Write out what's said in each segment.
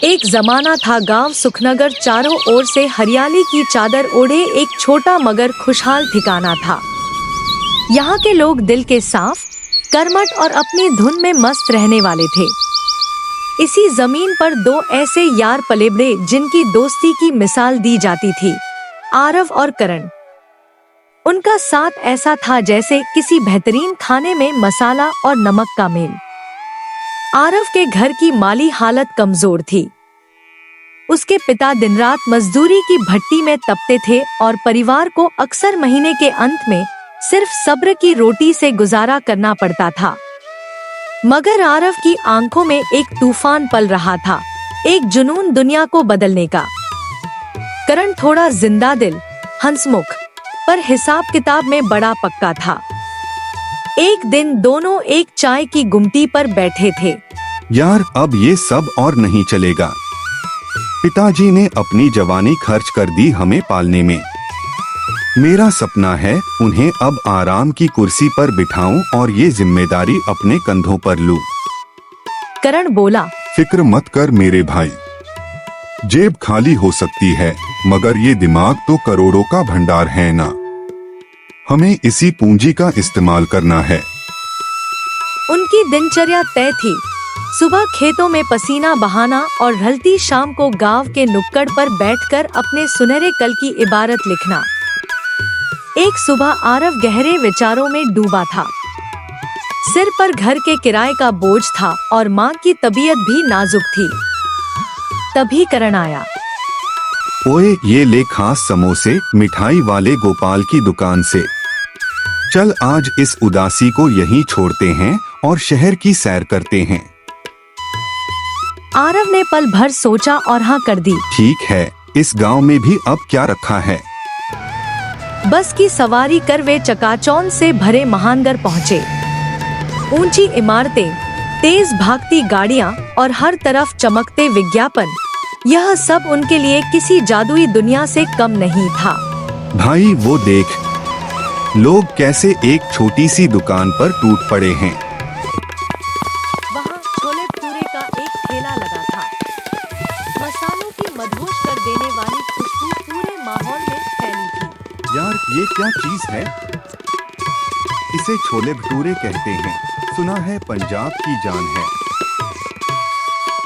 एक जमाना था, गांव सुखनगर चारों ओर से हरियाली की चादर ओढ़े एक छोटा मगर खुशहाल ठिकाना था। यहाँ के लोग दिल के साफ, कर्मठ और अपनी धुन में मस्त रहने वाले थे। इसी जमीन पर दो ऐसे यार पले बड़े जिनकी दोस्ती की मिसाल दी जाती थी, आरव और करण। उनका साथ ऐसा था जैसे किसी बेहतरीन खाने में मसाला और नमक का मेल। आरव के घर की माली हालत कमजोर थी। उसके पिता दिन रात मजदूरी की भट्टी में तपते थे और परिवार को अक्सर महीने के अंत में सिर्फ सब्र की रोटी से गुजारा करना पड़ता था। मगर आरव की आंखों में एक तूफान पल रहा था, एक जुनून दुनिया को बदलने का। करण थोड़ा जिंदा दिल, हंसमुख, पर हिसाब किताब में बड़ा पक्का था। एक दिन दोनों एक चाय की गुमटी पर बैठे थे। यार, अब ये सब और नहीं चलेगा। पिताजी ने अपनी जवानी खर्च कर दी हमें पालने में। मेरा सपना है उन्हें अब आराम की कुर्सी पर बिठाऊं और ये जिम्मेदारी अपने कंधों पर लूं। करण बोला, फिक्र मत कर मेरे भाई, जेब खाली हो सकती है मगर ये दिमाग तो करोड़ों का भंडार है ना। हमें इसी पूंजी का इस्तेमाल करना है। उनकी दिनचर्या तय थी, सुबह खेतों में पसीना बहाना और ढलती शाम को गांव के नुक्कड़ पर बैठकर अपने सुनहरे कल की इबारत लिखना। एक सुबह आरव गहरे विचारों में डूबा था। सिर पर घर के किराए का बोझ था और माँ की तबीयत भी नाजुक थी। तभी करण आया। ओए, ये ले खास समोसे मिठाई वाले गोपाल की दुकान से। चल आज इस उदासी को यहीं छोड़ते हैं और शहर की सैर करते हैं। आरव ने पल भर सोचा और हाँ कर दी। ठीक है, इस गांव में भी अब क्या रखा है। बस की सवारी कर वे चकाचौंध से भरे महानगर पहुँचे। ऊंची इमारतें, तेज भागती गाड़ियाँ और हर तरफ चमकते विज्ञापन, यह सब उनके लिए किसी जादुई दुनिया से कम नहीं था। भाई वो देख, लोग कैसे एक छोटी सी दुकान पर टूट पड़े हैं। वहाँ छोले भटूरे का एक ठेला लगा था। मसालों की मदहोश कर देने वाली खुशबू पूरे माहौल में फैली थी। यार, ये क्या चीज है? इसे छोले भटूरे कहते हैं। सुना है पंजाब की जान है।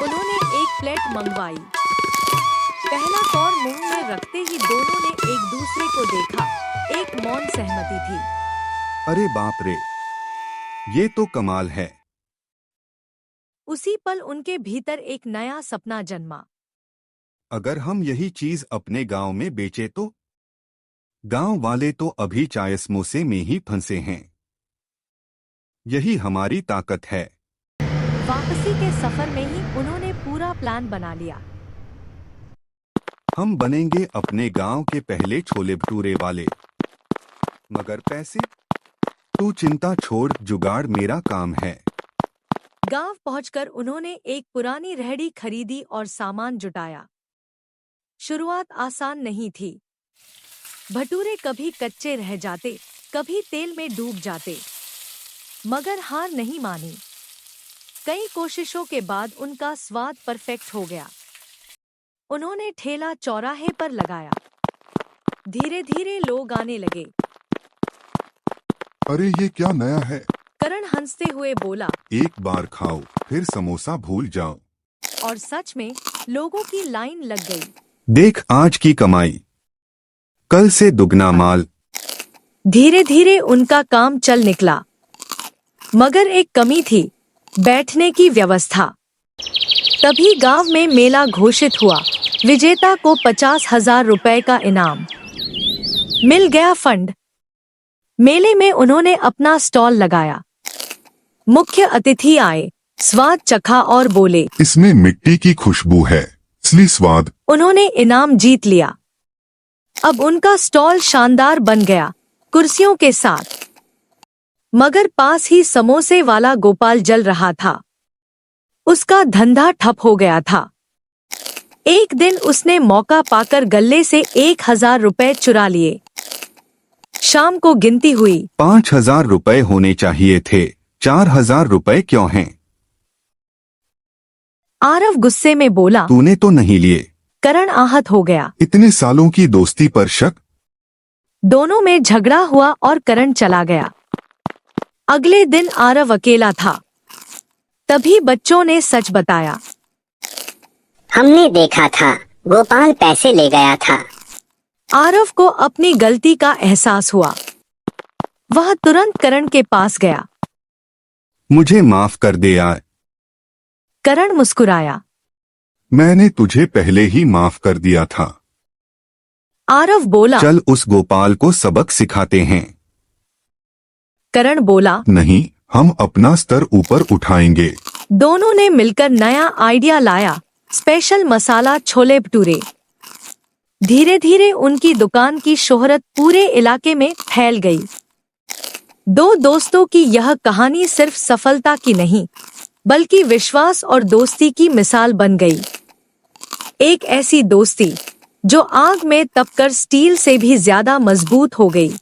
उन्होंने एक प्लेट मंगवाई। पहला कौर मुंह में रखते ही दोनों ने एक दूसरे को देखा। एक मौन सहमति थी। अरे बाप रे, ये तो कमाल है। उसी पल उनके भीतर एक नया सपना जन्मा। अगर हम यही चीज अपने गांव में बेचे तो? गांव वाले तो अभी चाय समोसे में ही फंसे हैं। यही हमारी ताकत है। वापसी के सफर में ही उन्होंने पूरा प्लान बना लिया। हम बनेंगे अपने गांव के पहले छोले भटूरे वाले। मगर पैसे? तू चिंता छोड़, जुगाड़ मेरा काम है। गांव पहुंचकर उन्होंने एक पुरानी रेहड़ी खरीदी और सामान जुटाया। शुरुआत आसान नहीं थी। भटूरे कभी कच्चे रह जाते, कभी तेल में डूब जाते, मगर हार नहीं मानी। कई कोशिशों के बाद उनका स्वाद परफेक्ट हो गया। उन्होंने ठेला चौराहे पर लगाया। धीरे धीरे लोग आने लगे। अरे ये क्या नया है? करण हंसते हुए बोला, एक बार खाओ फिर समोसा भूल जाओ। और सच में लोगों की लाइन लग गई। देख आज की कमाई, कल से दुगना माल। धीरे धीरे उनका काम चल निकला, मगर एक कमी थी, बैठने की व्यवस्था। तभी गांव में मेला घोषित हुआ। विजेता को 50,000 रुपए का इनाम मिल गया। फंड मेले में उन्होंने अपना स्टॉल लगाया। मुख्य अतिथि आए, स्वाद चखा और बोले, इसमें मिट्टी की खुशबू है, असली स्वाद। उन्होंने इनाम जीत लिया। अब उनका स्टॉल शानदार बन गया, कुर्सियों के साथ। मगर पास ही समोसे वाला गोपाल जल रहा था। उसका धंधा ठप हो गया था। एक दिन उसने मौका पाकर गल्ले से 1,000 रुपए चुरा लिए। शाम को गिनती हुई। 5,000 रुपए होने चाहिए थे, 4,000 रुपए क्यों हैं? आरव गुस्से में बोला। तूने तो नहीं लिए। करण आहत हो गया। इतने सालों की दोस्ती पर शक। दोनों में झगड़ा हुआ और करण चला गया। अगले दिन आरव अकेला था। तभी बच्चों ने सच बताया। हमने देखा था, गोपाल पैसे ले गया था। आरव को अपनी गलती का एहसास हुआ। वह तुरंत करण के पास गया। मुझे माफ कर दे यार। करण मुस्कुराया। मैंने तुझे पहले ही माफ कर दिया था। आरव बोला। चल उस गोपाल को सबक सिखाते हैं। करण बोला। नहीं, हम अपना स्तर ऊपर उठाएंगे। दोनों ने मिलकर नया आइडिया लाया, स्पेशल मसाला छोले भटूरे। धीरे धीरे उनकी दुकान की शोहरत पूरे इलाके में फैल गई। दो दोस्तों की यह कहानी सिर्फ सफलता की नहीं, बल्कि विश्वास और दोस्ती की मिसाल बन गई। एक ऐसी दोस्ती जो आग में तपकर स्टील से भी ज्यादा मजबूत हो गई।